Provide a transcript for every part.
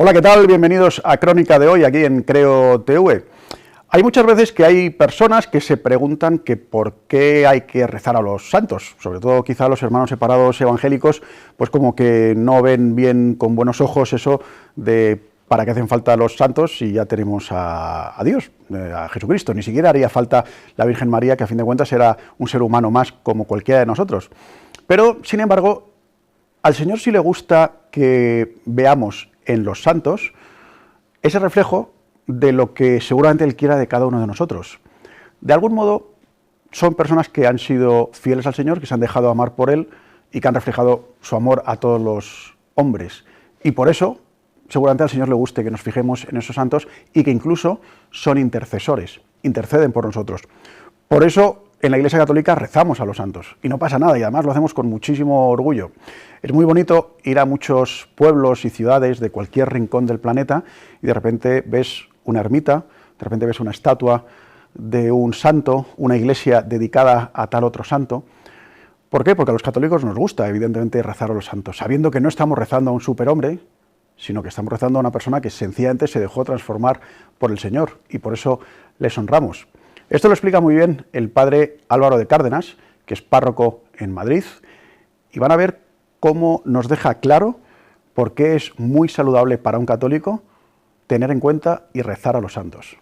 Hola, ¿qué tal? Bienvenidos a Crónica de hoy, aquí en Creo TV. Hay muchas veces que hay personas que se preguntan que por qué hay que rezar a los santos, sobre todo quizá los hermanos separados evangélicos, pues como que no ven bien con buenos ojos eso de para qué hacen falta los santos si ya tenemos a Dios, a Jesucristo. Ni siquiera haría falta la Virgen María, que a fin de cuentas era un ser humano más como cualquiera de nosotros. Pero, sin embargo, al Señor sí le gusta que veamos en los santos ese reflejo de lo que seguramente Él quiera de cada uno de nosotros. De algún modo, son personas que han sido fieles al Señor, que se han dejado amar por Él y que han reflejado su amor a todos los hombres. Y por eso, seguramente al Señor le guste que nos fijemos en esos santos y que incluso son intercesores, interceden por nosotros. Por eso, en la Iglesia Católica rezamos a los santos y no pasa nada, y además lo hacemos con muchísimo orgullo. Es muy bonito ir a muchos pueblos y ciudades de cualquier rincón del planeta y de repente ves una ermita, de repente ves una estatua de un santo, una iglesia dedicada a tal otro santo. ¿Por qué? Porque a los católicos nos gusta, evidentemente, rezar a los santos, sabiendo que no estamos rezando a un superhombre, sino que estamos rezando a una persona que sencillamente se dejó transformar por el Señor, y por eso les honramos. Esto lo explica muy bien el padre Álvaro de Cárdenas, que es párroco en Madrid, y van a ver cómo nos deja claro por qué es muy saludable para un católico tener en cuenta y rezar a los santos.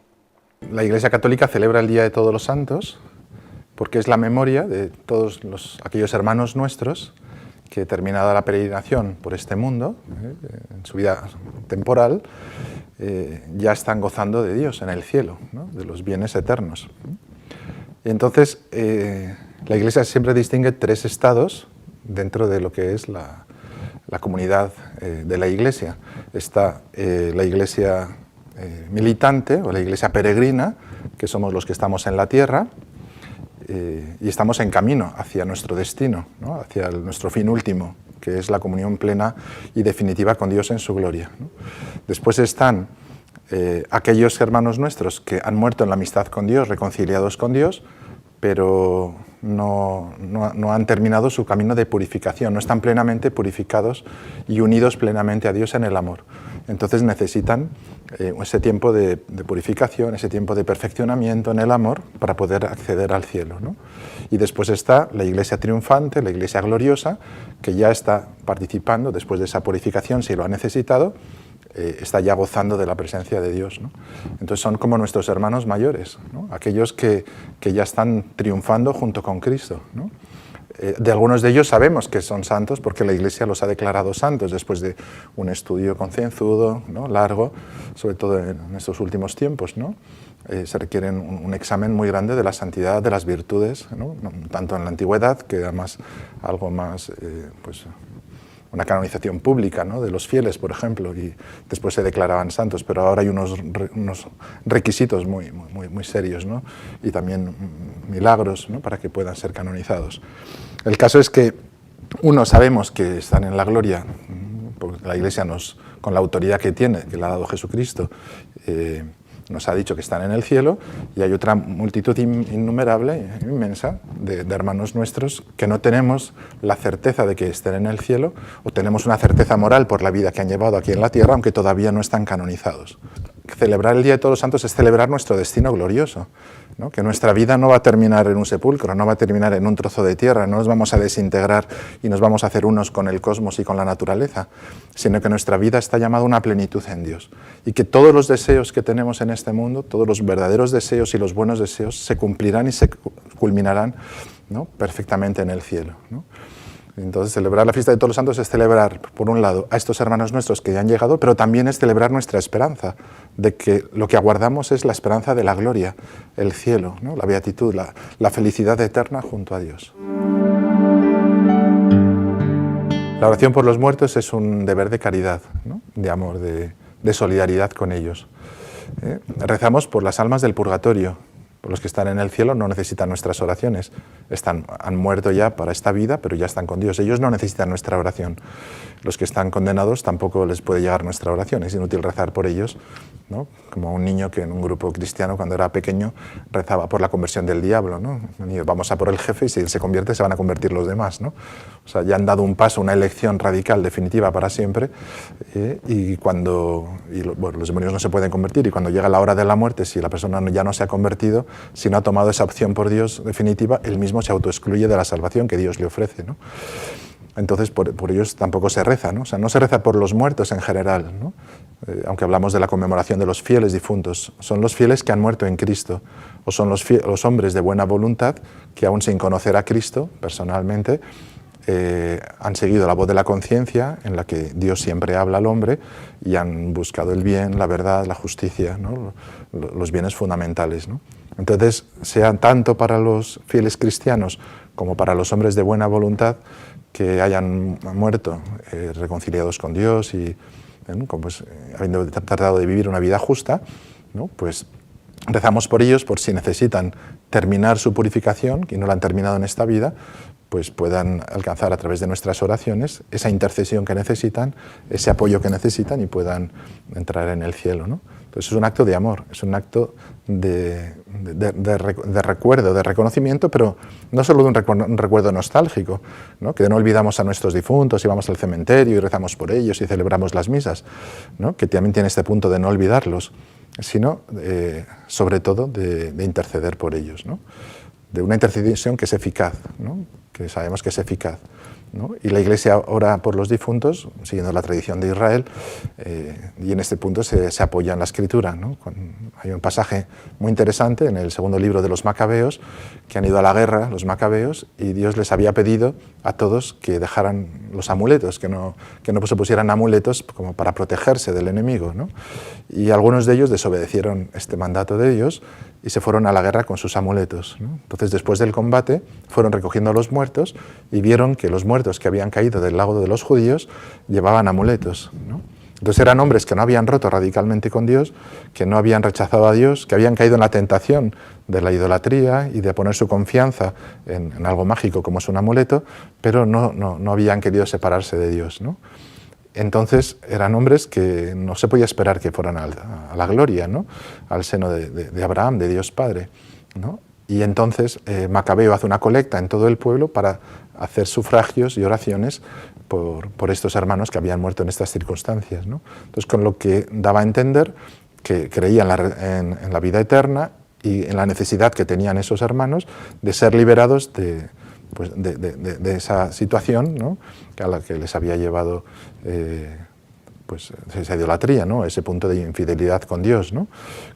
La Iglesia Católica celebra el Día de Todos los Santos porque es la memoria de todos aquellos hermanos nuestros que, terminada la peregrinación por este mundo, en su vida temporal, ya están gozando de Dios en el cielo, ¿no? De los bienes eternos. Y entonces, la Iglesia siempre distingue tres estados dentro de lo que es la comunidad de la Iglesia. Está la Iglesia militante o la Iglesia peregrina, que somos los que estamos en la tierra, y estamos en camino hacia nuestro destino, ¿no? Hacia nuestro fin último, que es la comunión plena y definitiva con Dios en su gloria, ¿no? Después están aquellos hermanos nuestros que han muerto en la amistad con Dios, reconciliados con Dios, pero no han terminado su camino de purificación, no están plenamente purificados y unidos plenamente a Dios en el amor. Entonces necesitan ese tiempo de purificación, ese tiempo de perfeccionamiento en el amor para poder acceder al cielo, ¿no? Y después está la Iglesia triunfante, la Iglesia gloriosa, que ya está participando después de esa purificación, si lo ha necesitado, está ya gozando de la presencia de Dios, ¿no? Entonces son como nuestros hermanos mayores, ¿no? Aquellos que ya están triunfando junto con Cristo, ¿no? De algunos de ellos sabemos que son santos porque la Iglesia los ha declarado santos después de un estudio concienzudo, ¿no? Largo, sobre todo en estos últimos tiempos, ¿no? Se requiere un examen muy grande de la santidad, de las virtudes, ¿no? Tanto en la antigüedad, que además algo más, pues, una canonización pública, ¿no? De los fieles, por ejemplo, y después se declaraban santos, pero ahora hay unos requisitos muy serios, ¿no? Y también milagros, ¿no? Para que puedan ser canonizados. El caso es que, uno, sabemos que están en la gloria, porque la Iglesia con la autoridad que tiene, que le ha dado Jesucristo, nos ha dicho que están en el cielo, y hay otra multitud innumerable, inmensa, de hermanos nuestros que no tenemos la certeza de que estén en el cielo, o tenemos una certeza moral por la vida que han llevado aquí en la tierra, aunque todavía no están canonizados. Celebrar el Día de Todos los Santos es celebrar nuestro destino glorioso, ¿no? Que nuestra vida no va a terminar en un sepulcro, no va a terminar en un trozo de tierra, no nos vamos a desintegrar y nos vamos a hacer unos con el cosmos y con la naturaleza, sino que nuestra vida está llamada a una plenitud en Dios, y que todos los deseos que tenemos en este mundo, todos los verdaderos deseos y los buenos deseos, se cumplirán y se culminarán, ¿no? Perfectamente en el cielo, ¿no? Entonces, celebrar la fiesta de todos los santos es celebrar, por un lado, a estos hermanos nuestros que ya han llegado, pero también es celebrar nuestra esperanza, de que lo que aguardamos es la esperanza de la gloria, el cielo, ¿no? La beatitud, la felicidad eterna junto a Dios. La oración por los muertos es un deber de caridad, ¿no? De amor, de solidaridad con ellos. Rezamos por las almas del purgatorio. Por los que están en el cielo no necesitan nuestras oraciones, han muerto ya para esta vida, pero ya están con Dios. Ellos no necesitan nuestra oración. Los que están condenados tampoco les puede llegar nuestra oración, es inútil rezar por ellos, ¿no? Como un niño que en un grupo cristiano cuando era pequeño rezaba por la conversión del diablo, ¿no? Vamos a por el jefe y si él se convierte se van a convertir los demás, ¿no? O sea, ya han dado un paso, una elección radical, definitiva para siempre, bueno, los demonios no se pueden convertir, y cuando llega la hora de la muerte, si la persona ya no se ha convertido, si no ha tomado esa opción por Dios definitiva, él mismo se autoexcluye de la salvación que Dios le ofrece, ¿no? Entonces, por ellos tampoco se reza, ¿no? O sea, no se reza por los muertos en general, ¿no? Aunque hablamos de la conmemoración de los fieles difuntos, son los fieles que han muerto en Cristo, o son los hombres de buena voluntad que aún sin conocer a Cristo personalmente, han seguido la voz de la conciencia en la que Dios siempre habla al hombre y han buscado el bien, la verdad, la justicia, ¿no? Los bienes fundamentales, ¿no? Entonces, sea tanto para los fieles cristianos como para los hombres de buena voluntad que hayan muerto reconciliados con Dios y habiendo tratado de vivir una vida justa, ¿no? Pues rezamos por ellos, por si necesitan terminar su purificación, y no la han terminado en esta vida, pues puedan alcanzar a través de nuestras oraciones esa intercesión que necesitan, ese apoyo que necesitan y puedan entrar en el cielo, ¿no? Entonces es un acto de amor, es un acto de recuerdo, de reconocimiento, pero no solo de un recuerdo nostálgico, ¿no? Que no olvidamos a nuestros difuntos y vamos al cementerio y rezamos por ellos y celebramos las misas, ¿no? Que también tiene este punto de no olvidarlos, sino sobre todo de interceder por ellos, ¿no? De una intercesión que es eficaz, ¿no? Que sabemos que es eficaz, ¿no? Y la Iglesia ora por los difuntos, siguiendo la tradición de Israel, y en este punto se apoya en la Escritura, ¿no? Hay un pasaje muy interesante en el segundo libro de los Macabeos, que han ido a la guerra, los Macabeos, y Dios les había pedido a todos que dejaran los amuletos, que no se pusieran amuletos como para protegerse del enemigo, ¿no? Y algunos de ellos desobedecieron este mandato de Dios y se fueron a la guerra con sus amuletos, ¿no? Entonces, después del combate, fueron recogiendo a los muertos y vieron que los muertos que habían caído del lago de los judíos llevaban amuletos, ¿no? Entonces eran hombres que no habían roto radicalmente con Dios, que no habían rechazado a Dios, que habían caído en la tentación de la idolatría y de poner su confianza en algo mágico como es un amuleto, pero no habían querido separarse de Dios, ¿no? Entonces eran hombres que no se podía esperar que fueran a la gloria, ¿no? Al seno de Abraham, de Dios Padre, ¿no? Y entonces Macabeo hace una colecta en todo el pueblo para hacer sufragios y oraciones por estos hermanos que habían muerto en estas circunstancias, ¿no? Entonces, con lo que daba a entender que creían en la vida eterna y en la necesidad que tenían esos hermanos de ser liberados de esa situación, ¿no? A la que les había llevado esa idolatría, ¿no? Ese punto de infidelidad con Dios, ¿no?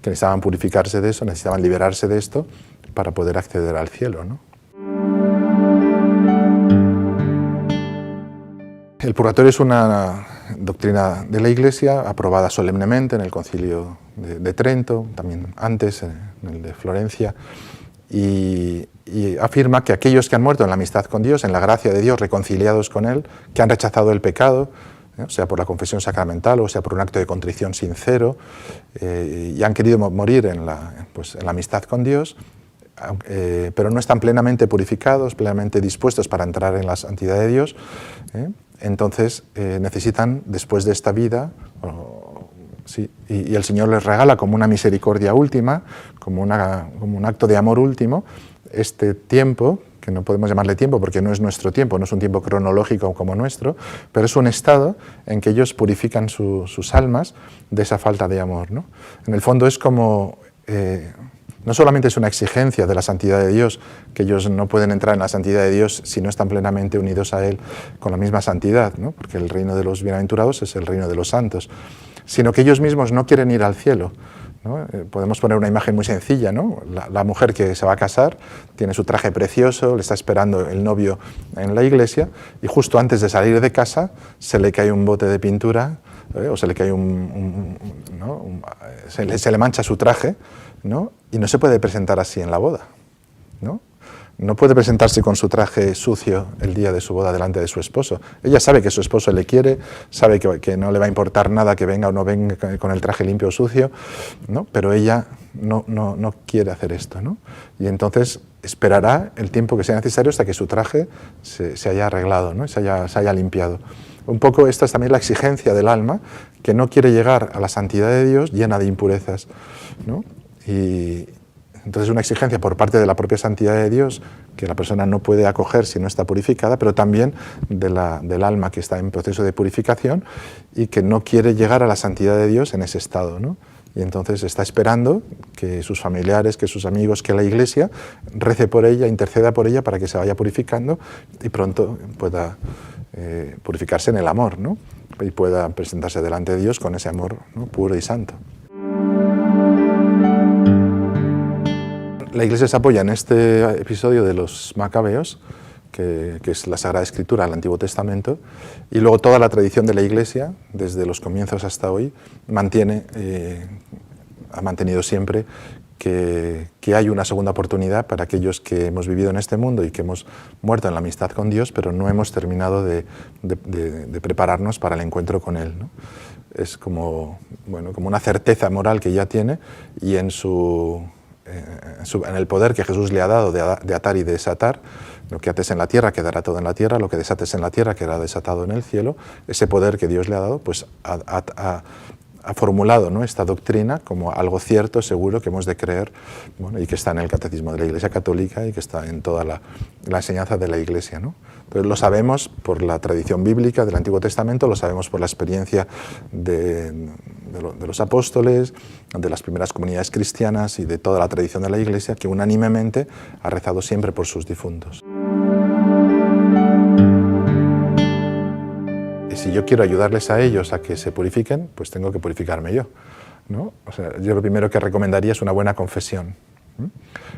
Que necesitaban purificarse de eso, necesitaban liberarse de esto para poder acceder al cielo, ¿no? El purgatorio es una doctrina de la Iglesia aprobada solemnemente en el Concilio de Trento, también antes en el de Florencia, y afirma que aquellos que han muerto en la amistad con Dios, en la gracia de Dios, reconciliados con Él, que han rechazado el pecado, sea por la confesión sacramental o sea por un acto de contrición sincero, y han querido morir en la amistad con Dios, pero no están plenamente purificados, plenamente dispuestos para entrar en la santidad de Dios, entonces necesitan, después de esta vida, y el Señor les regala como una misericordia última, como un acto de amor último, este tiempo, que no podemos llamarle tiempo porque no es nuestro tiempo, no es un tiempo cronológico como nuestro, pero es un estado en que ellos purifican sus almas de esa falta de amor, ¿no? En el fondo es como... no solamente es una exigencia de la santidad de Dios, que ellos no pueden entrar en la santidad de Dios si no están plenamente unidos a Él con la misma santidad, ¿no? Porque el reino de los bienaventurados es el reino de los santos, sino que ellos mismos no quieren ir al cielo, ¿no? Podemos poner una imagen muy sencilla, ¿no? La mujer que se va a casar tiene su traje precioso, le está esperando el novio en la iglesia y justo antes de salir de casa se le cae un bote de pintura, o se le cae se le mancha su traje, ¿no? Y no se puede presentar así en la boda, ¿no? No puede presentarse con su traje sucio el día de su boda delante de su esposo. Ella sabe que su esposo le quiere, sabe que no le va a importar nada que venga o no venga con el traje limpio o sucio, ¿no? Pero ella no quiere hacer esto, ¿no? Y entonces esperará el tiempo que sea necesario hasta que su traje se haya arreglado, ¿no? Se haya limpiado. Un poco esta es también la exigencia del alma que no quiere llegar a la santidad de Dios llena de impurezas, ¿no? Y entonces una exigencia por parte de la propia santidad de Dios que la persona no puede acoger si no está purificada, pero también del alma que está en proceso de purificación y que no quiere llegar a la santidad de Dios en ese estado, ¿no? Y entonces está esperando que sus familiares, que sus amigos, que la Iglesia rece por ella, interceda por ella para que se vaya purificando y pronto pueda purificarse en el amor, ¿no? Y pueda presentarse delante de Dios con ese amor, ¿no?, puro y santo. La Iglesia se apoya en este episodio de los Macabeos, que es la Sagrada Escritura del Antiguo Testamento, y luego toda la tradición de la Iglesia, desde los comienzos hasta hoy, ha mantenido siempre que hay una segunda oportunidad para aquellos que hemos vivido en este mundo y que hemos muerto en la amistad con Dios, pero no hemos terminado de prepararnos para el encuentro con Él, ¿no? Es como una certeza moral que ya tiene, y en el poder que Jesús le ha dado de atar y de desatar, lo que ates en la tierra quedará todo en la tierra, lo que desates en la tierra quedará desatado en el cielo. Ese poder que Dios le ha dado, pues ha formulado, ¿no?, esta doctrina como algo cierto, seguro, que hemos de creer, bueno, y que está en el Catecismo de la Iglesia Católica y que está en toda la enseñanza de la Iglesia, ¿no? Entonces lo sabemos por la tradición bíblica del Antiguo Testamento, lo sabemos por la experiencia de los apóstoles, de las primeras comunidades cristianas y de toda la tradición de la Iglesia, que unánimemente ha rezado siempre por sus difuntos. Y si yo quiero ayudarles a ellos a que se purifiquen, pues tengo que purificarme yo, ¿no? O sea, yo lo primero que recomendaría es una buena confesión.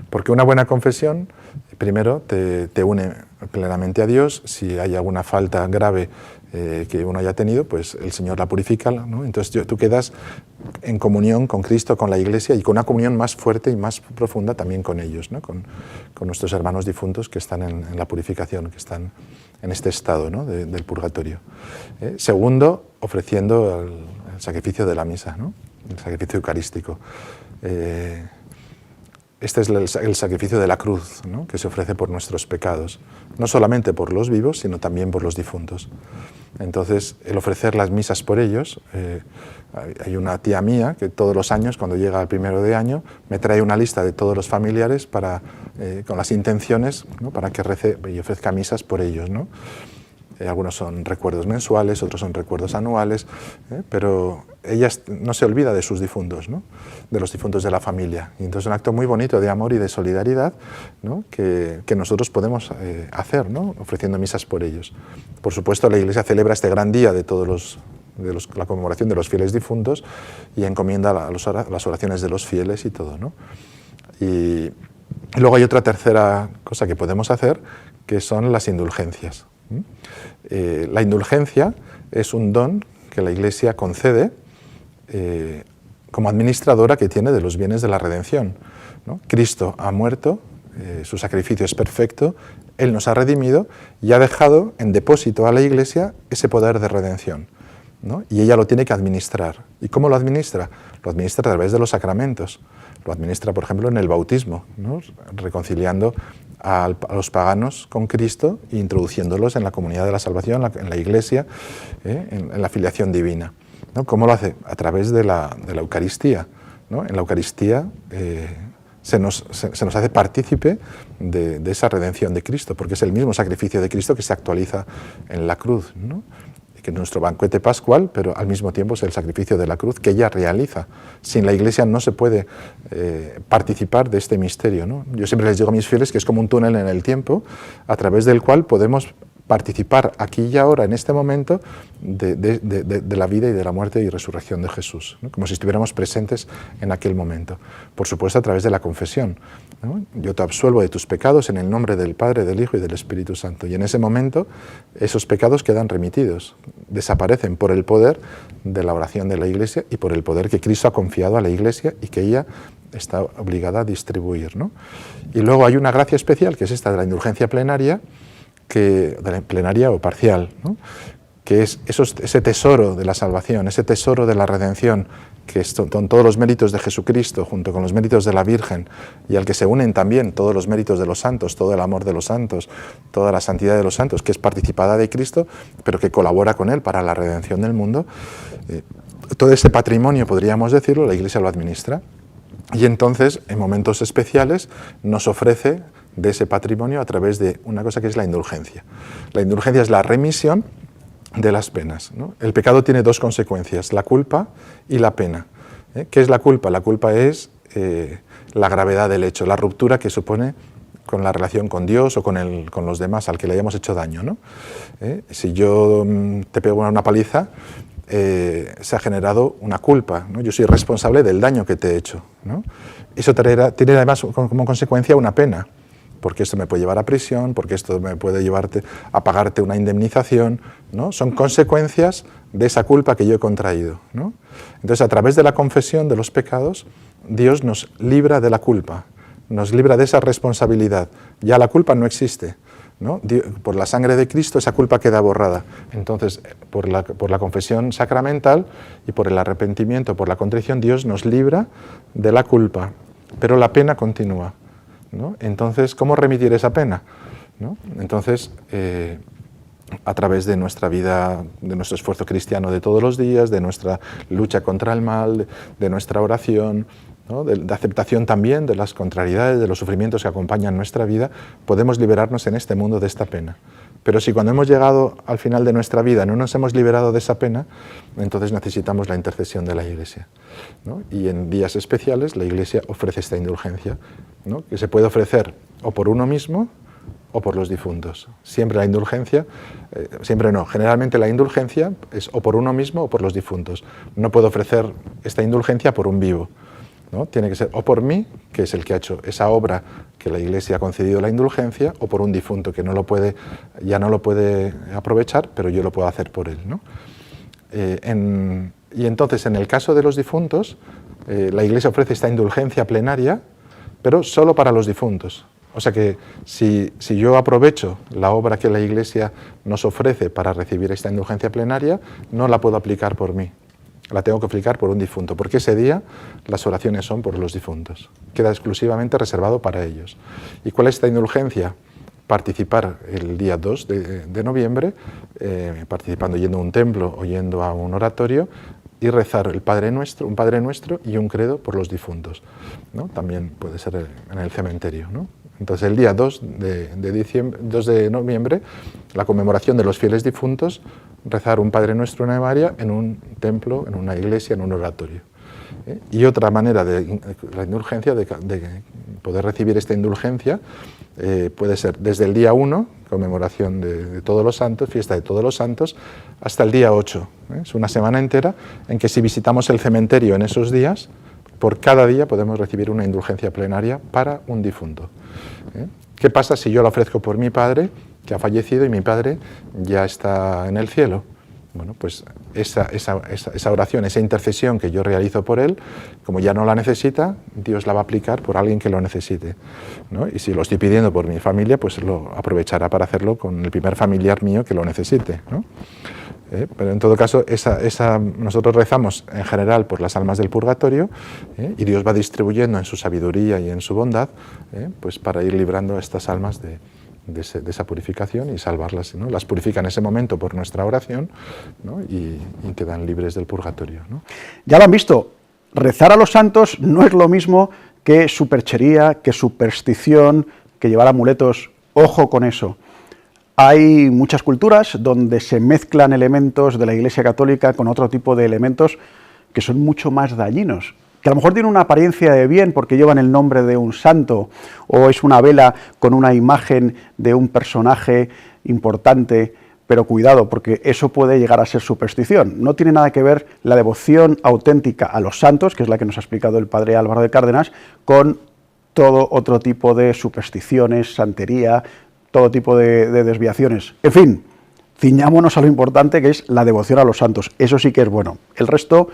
Porque una buena confesión, primero, te une plenamente a Dios. Si hay alguna falta grave que uno haya tenido, pues el Señor la purifica, ¿no? Entonces tú quedas en comunión con Cristo, con la Iglesia, y con una comunión más fuerte y más profunda también con ellos, ¿no? Con nuestros hermanos difuntos que están en la purificación, que están en este estado, ¿no?, del purgatorio. Segundo, ofreciendo el sacrificio de la misa, ¿no?, el sacrificio eucarístico. Este es el sacrificio de la cruz, ¿no?, que se ofrece por nuestros pecados, no solamente por los vivos, sino también por los difuntos. Entonces, el ofrecer las misas por ellos, hay una tía mía que todos los años, cuando llega el 1 de año, me trae una lista de todos los familiares con las intenciones, ¿no?, para que rece y ofrezca misas por ellos, ¿no? Algunos son recuerdos mensuales, otros son recuerdos anuales, pero ella no se olvida de sus difuntos, ¿no?, de los difuntos de la familia. Y entonces es un acto muy bonito de amor y de solidaridad, ¿no?, que nosotros podemos hacer, ¿no?, ofreciendo misas por ellos. Por supuesto, la Iglesia celebra este gran día de la conmemoración de los fieles difuntos y encomienda las oraciones de los fieles y todo, ¿no? Y luego hay otra tercera cosa que podemos hacer, que son las indulgencias. La indulgencia es un don que la Iglesia concede como administradora que tiene de los bienes de la redención, ¿no? Cristo ha muerto, su sacrificio es perfecto, Él nos ha redimido y ha dejado en depósito a la Iglesia ese poder de redención, ¿no? Y ella lo tiene que administrar. ¿Y cómo lo administra? Lo administra a través de los sacramentos. Lo administra, por ejemplo, en el bautismo, ¿no?, reconciliando a los paganos con Cristo e introduciéndolos en la comunidad de la salvación, en la Iglesia, en la filiación divina, ¿no? ¿Cómo lo hace? A través de la Eucaristía, ¿no? En la Eucaristía se nos hace partícipe de esa redención de Cristo, porque es el mismo sacrificio de Cristo que se actualiza en la cruz, ¿no?, que es nuestro banquete pascual, pero al mismo tiempo es el sacrificio de la cruz que ella realiza. Sin la Iglesia no se puede participar de este misterio, ¿no? Yo siempre les digo a mis fieles que es como un túnel en el tiempo, a través del cual podemos participar aquí y ahora, en este momento, de la vida y de la muerte y resurrección de Jesús, ¿no?, como si estuviéramos presentes en aquel momento. Por supuesto, a través de la confesión, ¿no? Yo te absuelvo de tus pecados en el nombre del Padre, del Hijo y del Espíritu Santo. Y en ese momento, esos pecados quedan remitidos, desaparecen por el poder de la oración de la Iglesia y por el poder que Cristo ha confiado a la Iglesia y que ella está obligada a distribuir, ¿no? Y luego hay una gracia especial, que es esta de la indulgencia plenaria, de la plenaria o parcial, ¿no?, que es ese tesoro de la salvación, ese tesoro de la redención, que son todos los méritos de Jesucristo junto con los méritos de la Virgen, y al que se unen también todos los méritos de los santos, todo el amor de los santos, toda la santidad de los santos, que es participada de Cristo, pero que colabora con Él para la redención del mundo. todo ese patrimonio, podríamos decirlo, la Iglesia lo administra. Y entonces, en momentos especiales, nos ofrece de ese patrimonio a través de una cosa que es la indulgencia. La indulgencia es la remisión de las penas, ¿no? El pecado tiene dos consecuencias, la culpa y la pena. ¿Qué es la culpa? La culpa es la gravedad del hecho, la ruptura que supone con la relación con Dios o con los demás al que le hayamos hecho daño, ¿no? Si yo te pego una paliza, se ha generado una culpa, ¿no? Yo soy responsable del daño que te he hecho, ¿no? Eso tiene además como consecuencia una pena, porque esto me puede llevar a prisión, porque esto me puede llevarte a pagarte una indemnización, ¿no? Son consecuencias de esa culpa que yo he contraído, ¿no? Entonces, a través de la confesión de los pecados, Dios nos libra de la culpa, nos libra de esa responsabilidad. Ya la culpa no existe, ¿no? Por la sangre de Cristo esa culpa queda borrada. Entonces, por la confesión sacramental y por el arrepentimiento, por la contrición, Dios nos libra de la culpa, pero la pena continúa, ¿no? Entonces, ¿cómo remitir esa pena? ¿No? Entonces, a través de nuestra vida, de nuestro esfuerzo cristiano de todos los días, de nuestra lucha contra el mal, de nuestra oración, ¿no? De aceptación también de las contrariedades, de los sufrimientos que acompañan nuestra vida, podemos liberarnos en este mundo de esta pena. Pero si cuando hemos llegado al final de nuestra vida no nos hemos liberado de esa pena, entonces necesitamos la intercesión de la Iglesia, ¿no? Y en días especiales la Iglesia ofrece esta indulgencia, ¿no? Que se puede ofrecer o por uno mismo o por los difuntos. Siempre la indulgencia, siempre no, generalmente la indulgencia es o por uno mismo o por los difuntos. No puedo ofrecer esta indulgencia por un vivo, ¿no? Tiene que ser o por mí, que es el que ha hecho esa obra que la Iglesia ha concedido la indulgencia, o por un difunto que ya no lo puede aprovechar, pero yo lo puedo hacer por él, ¿no? Y entonces, en el caso de los difuntos, la Iglesia ofrece esta indulgencia plenaria, pero solo para los difuntos. O sea que si yo aprovecho la obra que la Iglesia nos ofrece para recibir esta indulgencia plenaria, no la puedo aplicar por mí. La tengo que aplicar por un difunto, porque ese día las oraciones son por los difuntos. Queda exclusivamente reservado para ellos. ¿Y cuál es esta indulgencia? Participar el día 2 de noviembre, participando yendo a un templo o yendo a un oratorio, y rezar un Padre Nuestro y un credo por los difuntos, ¿no? También puede ser en el cementerio, ¿no? Entonces el día 2 de noviembre, la conmemoración de los fieles difuntos, rezar un Padre Nuestro en Ave María en un templo, en una iglesia, en un oratorio. Y otra manera de la indulgencia, de poder recibir esta indulgencia, puede ser desde el día 1, conmemoración de todos los santos, fiesta de todos los santos, hasta el día 8. Es una semana entera en que si visitamos el cementerio en esos días, por cada día podemos recibir una indulgencia plenaria para un difunto. ¿Qué pasa si yo la ofrezco por mi padre, que ha fallecido y mi padre ya está en el cielo? Bueno, pues esa oración, esa intercesión que yo realizo por él, como ya no la necesita, Dios la va a aplicar por alguien que lo necesite, ¿no? Y si lo estoy pidiendo por mi familia, pues lo aprovechará para hacerlo con el primer familiar mío que lo necesite, ¿no? Pero en todo caso, nosotros rezamos en general por las almas del purgatorio, y Dios va distribuyendo en su sabiduría y en su bondad, pues para ir librando a estas almas de esa purificación y salvarlas, ¿no? Las purifica en ese momento por nuestra oración, ¿no? y quedan libres del purgatorio, ¿no? Ya lo han visto, rezar a los santos no es lo mismo que superchería, que superstición, que llevar amuletos. Ojo con eso. Hay muchas culturas donde se mezclan elementos de la Iglesia Católica con otro tipo de elementos que son mucho más dañinos, que a lo mejor tienen una apariencia de bien porque llevan el nombre de un santo, o es una vela con una imagen de un personaje importante, pero cuidado, porque eso puede llegar a ser superstición. No tiene nada que ver la devoción auténtica a los santos, que es la que nos ha explicado el padre Álvaro de Cárdenas, con todo otro tipo de supersticiones, santería, todo tipo de desviaciones. En fin, ciñámonos a lo importante, que es la devoción a los santos. Eso sí que es bueno. El resto,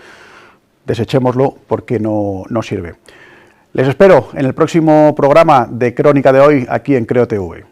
desechémoslo porque no sirve. Les espero en el próximo programa de Crónica de Hoy, aquí en Creo TV.